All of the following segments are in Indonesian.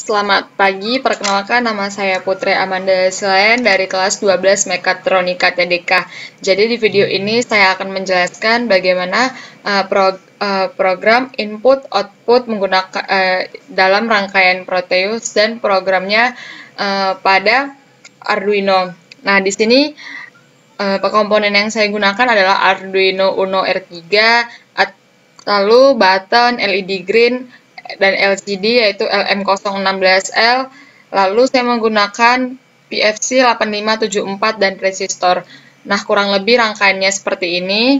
Selamat pagi, perkenalkan nama saya Putri Amanda Silayan dari kelas 12 Mekatronika TDK. Jadi di video ini saya akan menjelaskan bagaimana program input-output menggunakan dalam rangkaian Proteus dan programnya pada Arduino. Nah, di sini komponen yang saya gunakan adalah Arduino Uno R3, lalu button, LED green, dan LCD yaitu LM016L. Lalu saya menggunakan PFC 8574 dan resistor. Nah, kurang lebih rangkaiannya seperti ini.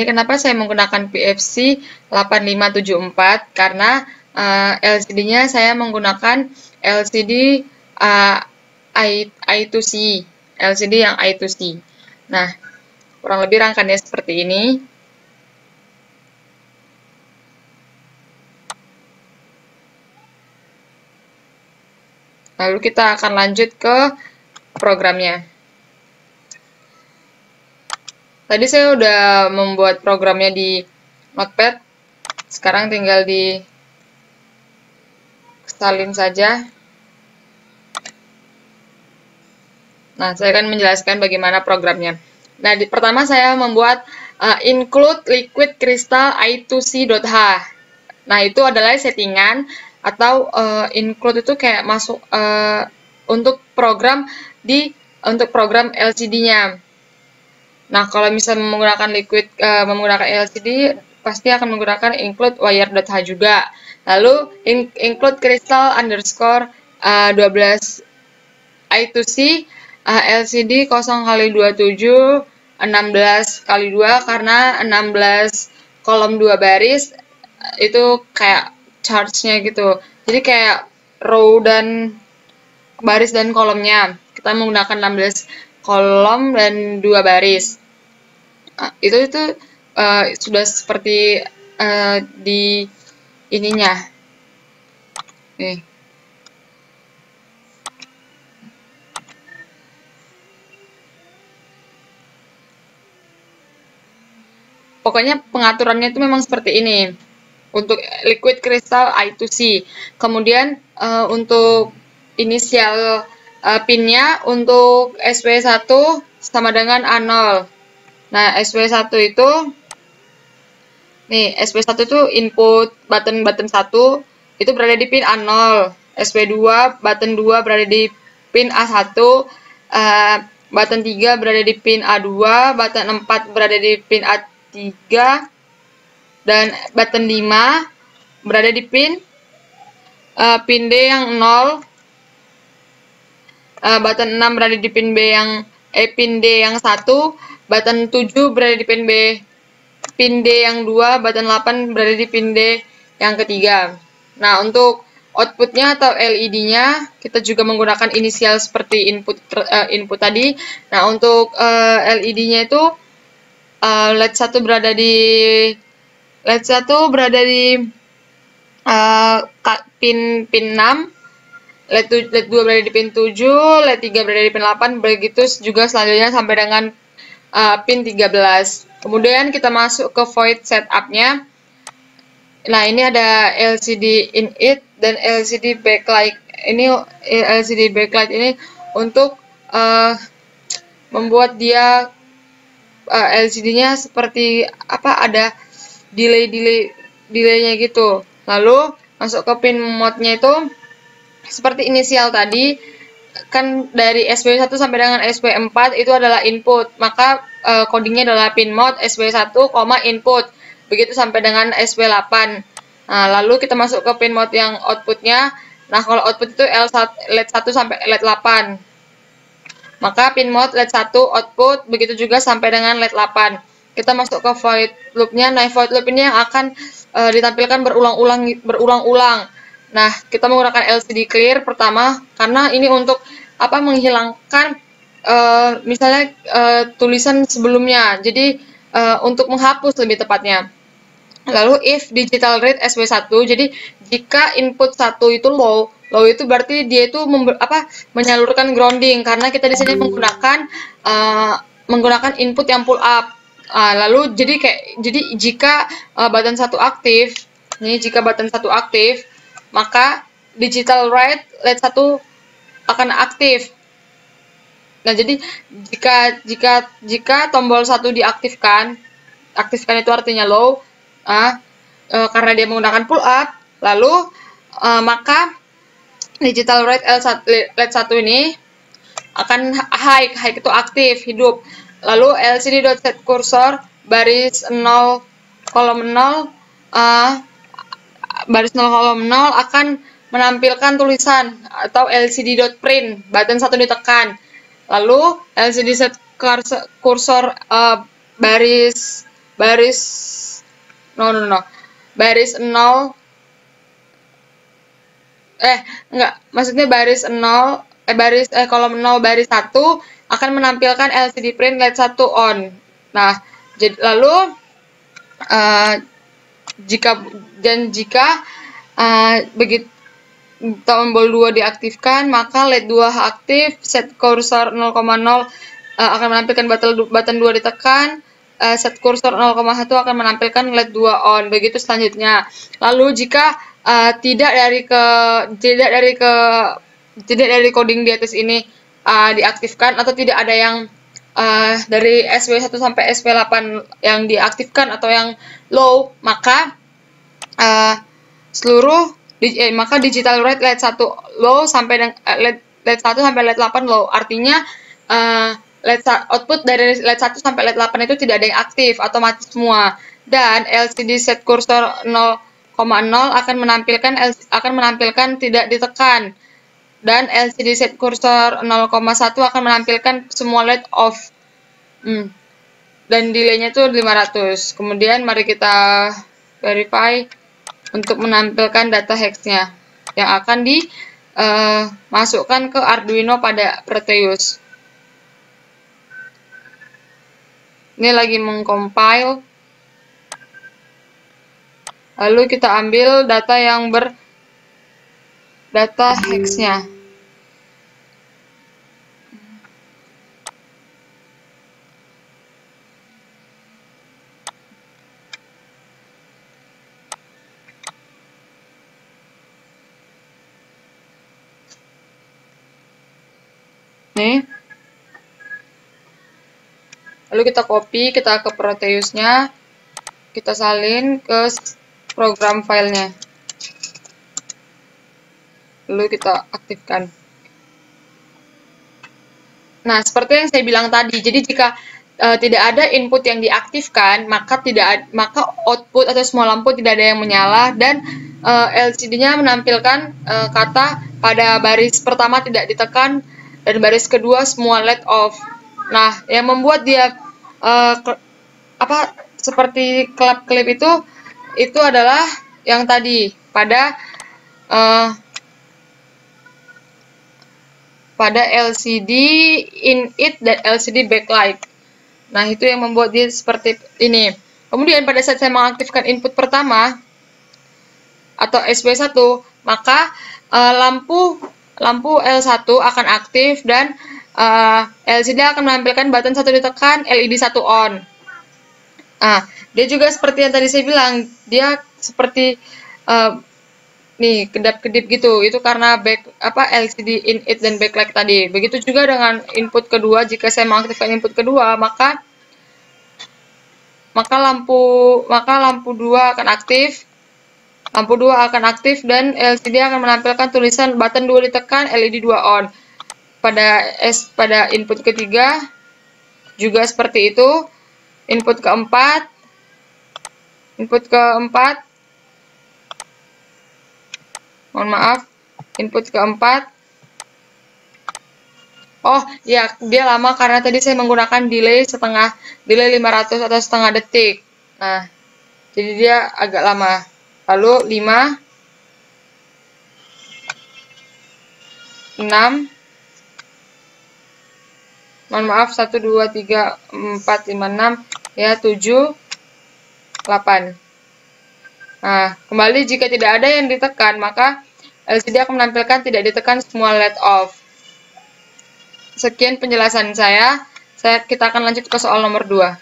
Kenapa saya menggunakan PFC 8574? Karena LCD-nya saya menggunakan LCD I2C, LCD yang I2C. Nah, kurang lebih rangkaiannya seperti ini. Lalu kita akan lanjut ke programnya. Tadi saya udah membuat programnya di Notepad. Sekarang tinggal salin saja. Nah, saya akan menjelaskan bagaimana programnya. Nah, pertama saya membuat include liquid crystal I2C.h. Nah, itu adalah settingan atau include itu kayak masuk untuk program LCD-nya. Nah, kalau misalnya menggunakan LCD pasti akan menggunakan include wire.h juga. Lalu include crystal underscore 12 I2C LCD 0x27 16x2 karena 16 kolom 2 baris itu kayak charge-nya gitu. Jadi kayak row dan baris dan kolomnya. Kita menggunakan 16 kolom dan 2 baris. Itu sudah seperti di ininya. Nih. Pokoknya pengaturannya itu memang seperti ini. Untuk liquid crystal I2C. Kemudian untuk inisial pinnya untuk SW1 sama dengan A0. Nah, SW1 itu nih, SW1 itu input button 1 itu berada di pin A0. SW2 button 2 berada di pin A1. Button 3 berada di pin A2, button 4 berada di pin A3, dan button 5 berada di pin D yang 0, button 6 berada di pin pin D yang 1, button 7 berada di pin D yang 2, button 8 berada di pin D yang ketiga. Nah, untuk outputnya atau LED-nya kita juga menggunakan inisial seperti input tadi. Nah, untuk LED-nya itu LED 1 berada di pin 6, LED 2 berada di pin 7, LED 3 berada di pin 8, begitu juga selanjutnya sampai dengan pin 13. Kemudian kita masuk ke void setup-nya. Nah, ini ada LCD init dan LCD backlight. Ini LCD backlight ini untuk membuat dia LCD-nya seperti ada delay-nya gitu. Lalu masuk ke pin mode-nya itu seperti inisial tadi, kan dari SW1 sampai dengan SW4 itu adalah input, maka codingnya adalah pin mode SW1, input, begitu sampai dengan SW8. Nah, lalu kita masuk ke pin mode yang outputnya. Nah, kalau output itu LED 1 sampai LED 8, maka pin mode LED 1 output, begitu juga sampai dengan LED 8. Kita masuk ke void loop-nya. Nah, void loop ini yang akan ditampilkan berulang-ulang. Nah, kita menggunakan LCD clear pertama karena ini untuk menghilangkan misalnya tulisan sebelumnya. Jadi untuk menghapus lebih tepatnya. Lalu if digital read SW1, jadi jika input 1 itu low itu berarti dia itu menyalurkan grounding karena kita di sini menggunakan input yang pull up. Lalu jadi jika button 1 aktif, Ini jika button 1 aktif, maka digital write LED 1 akan aktif. Nah, jadi jika tombol 1 diaktifkan, aktifkan itu artinya low, karena dia menggunakan pull up, lalu maka digital write LED 1 ini akan high itu aktif, hidup. Lalu LCD.setCursor baris 0 kolom 0 baris 0 kolom 0 akan menampilkan tulisan atau LCD.print, button 1 ditekan. Lalu LCD set cursor baris 0 maksudnya baris 0 kolom 0 baris 1 akan menampilkan LCD print LED 1 on. Nah, lalu jika begitu tombol 2 diaktifkan, maka LED 2 aktif, set cursor 0,0 akan menampilkan button 2 ditekan, set cursor 0,1 akan menampilkan LED 2 on. Begitu selanjutnya. Lalu jika tidak dari coding di atas ini diaktifkan, atau tidak ada yang dari SW1 sampai SW8 yang diaktifkan atau yang low, maka maka digital write LED 1 low sampai LED 1 sampai LED 8 low. Artinya output dari LED 1 sampai LED 8 itu tidak ada yang aktif, atau mati semua. Dan LCD set cursor 0,0 akan menampilkan tidak ditekan. Dan LCD set cursor 0,1 akan menampilkan semua LED off. Dan delay-nya itu 500. Kemudian mari kita verify untuk menampilkan data hex-nya yang akan dimasukkan ke Arduino pada Proteus. Ini lagi mengcompile. Lalu kita ambil data yang data hex-nya. Nih. Lalu kita copy, kita ke Proteus-nya, kita salin ke program filenya. Lalu kita aktifkan. Nah, seperti yang saya bilang tadi, jadi jika tidak ada input yang diaktifkan, maka output atau semua lampu tidak ada yang menyala, dan LCD-nya menampilkan kata pada baris pertama tidak ditekan dan baris kedua semua LED off. Nah, yang membuat dia seperti kelap-kelip itu adalah yang tadi pada LCD in-it dan LCD backlight. Nah, itu yang membuat dia seperti ini. Kemudian pada saat saya mengaktifkan input pertama atau SW1, maka lampu L1 akan aktif dan LCD akan menampilkan button 1 ditekan, LED 1 on. Nah, dia juga seperti yang tadi saya bilang, dia seperti nih kedap-kedip gitu. Itu karena LCD in-it dan backlight tadi. Begitu juga dengan input kedua. Jika saya mengaktifkan input kedua, maka lampu 2 akan aktif. Lampu 2 akan aktif dan LCD akan menampilkan tulisan button 2 ditekan, LED 2 on. Pada input ketiga juga seperti itu. Input keempat mohon maaf, input keempat. Oh ya, dia lama karena tadi saya menggunakan delay 500 atau setengah detik. Nah, jadi dia agak lama. Lalu 5, 6, mohon maaf, 1, 2, 3, 4, 5, 6, ya 7, 8. Nah, kembali jika tidak ada yang ditekan, maka LCD akan menampilkan tidak ditekan semua LED off. Sekian penjelasan saya. Kita akan lanjut ke soal nomor 2.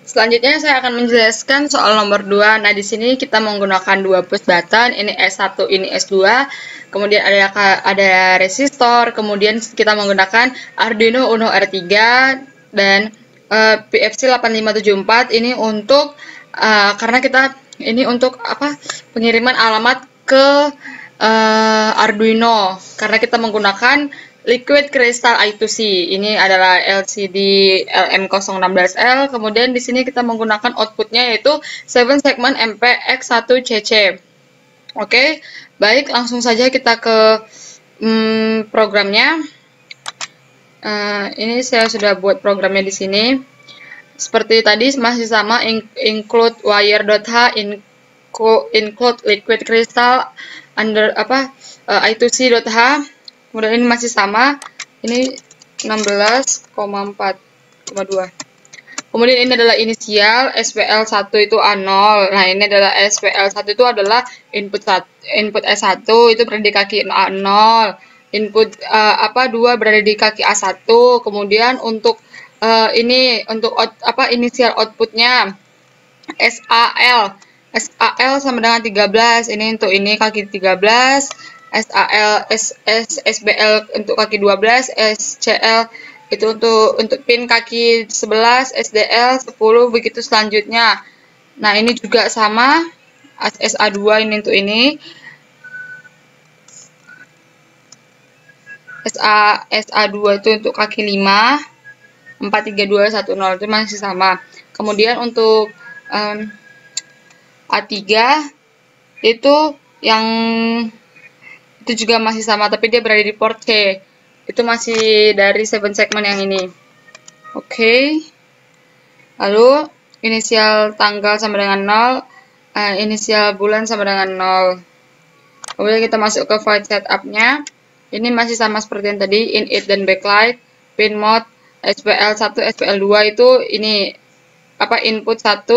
Selanjutnya saya akan menjelaskan soal nomor 2. Nah, di sini kita menggunakan 2 push button, ini S1, ini S2. Kemudian ada resistor, kemudian kita menggunakan Arduino Uno R3 dan PFC 8574 ini untuk karena kita ini untuk pengiriman alamat ke Arduino karena kita menggunakan Liquid Crystal I2C. Ini adalah LCD LM016L. Kemudian di sini kita menggunakan outputnya yaitu 7 segment MPX1CC. Oke, baik, langsung saja kita ke programnya. Ini saya sudah buat programnya di sini. Seperti tadi masih sama, include wire.h, include liquid crystal under I2C.h. Kemudian ini masih sama, ini 16,4,2. Kemudian ini adalah inisial, SPL1 itu A0. Nah, ini adalah SPL1 itu adalah input S1 itu berada di kaki A0. Input 2 berada di kaki A1. Kemudian untuk ini untuk inisial outputnya SAL. SAL sama dengan 13. Ini untuk ini kaki 13. SBL untuk kaki 12, SCL itu untuk pin kaki 11, SDL 10, begitu selanjutnya. Nah, ini juga sama, SA2 ini untuk ini. SA2 itu untuk kaki 5, 43210 itu masih sama. Kemudian untuk A3 itu yang itu juga masih sama, tapi dia berada di port C. Itu masih dari 7 segmen yang ini. Oke. Lalu inisial tanggal sama dengan 0, inisial bulan sama dengan 0. Kemudian kita masuk ke void setup-nya. Ini masih sama seperti yang tadi, init dan backlight, pin mode, SPL1, SPL2 itu ini input 1,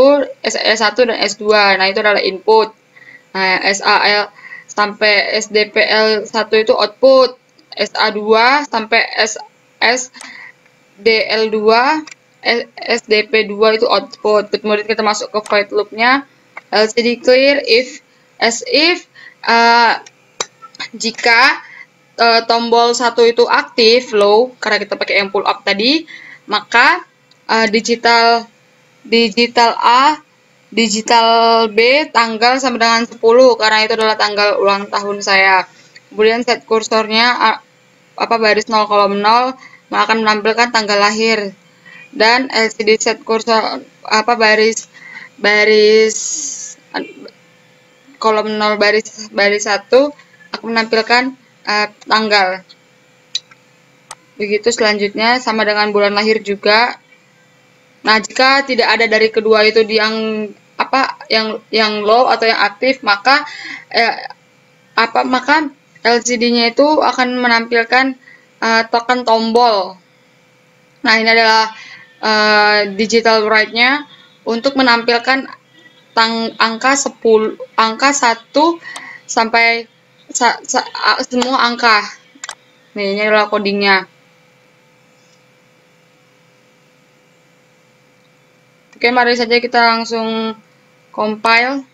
S1 dan S2. Nah, itu adalah input. Nah, SAL sampai SDPL1 itu output, SA2 sampai SDL2, SDP2 itu output. Kemudian kita masuk ke void loop-nya, LCD clear if jika tombol 1 itu aktif, low, karena kita pakai yang pull up tadi, maka digital A, digital B tanggal sama dengan 10 karena itu adalah tanggal ulang tahun saya. Kemudian set kursornya baris 0, kolom 0 akan menampilkan tanggal lahir, dan LCD set kursor baris kolom 0 baris 1 akan menampilkan tanggal. Begitu selanjutnya sama dengan bulan lahir juga. Nah, jika tidak ada dari kedua itu yang low atau yang aktif, maka LCD-nya itu akan menampilkan token tombol. Nah, ini adalah digital write-nya untuk menampilkan angka 1 sampai semua angka. Nih, ini adalah codingnya. Oke, mari saja kita langsung compile.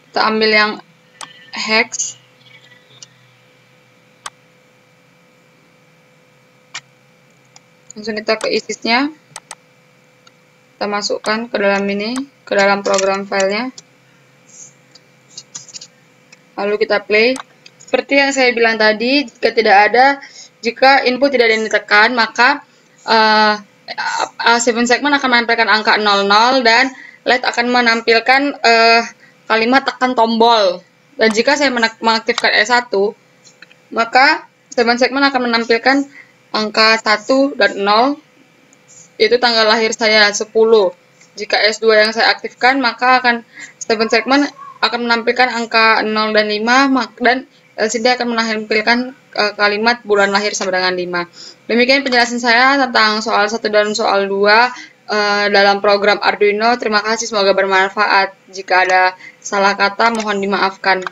Kita ambil yang hex. Langsung kita ke ISIS-nya. Kita masukkan ke dalam ini, ke dalam program filenya. Lalu kita play. Seperti yang saya bilang tadi, jika input tidak ada yang ditekan, maka 7 segmen akan menampilkan angka 00 dan LED akan menampilkan kalimat tekan tombol. Dan jika saya mengaktifkan S1, maka 7 segmen akan menampilkan angka 1 dan 0, itu tanggal lahir saya 10. Jika S2 yang saya aktifkan, maka 7 segmen akan menampilkan angka 0 dan 5, dan LCD akan menampilkan kalimat bulan lahir sama dengan 5. Demikian penjelasan saya tentang soal 1 dan soal 2 dalam program Arduino. Terima kasih, semoga bermanfaat. Jika ada salah kata, mohon dimaafkan.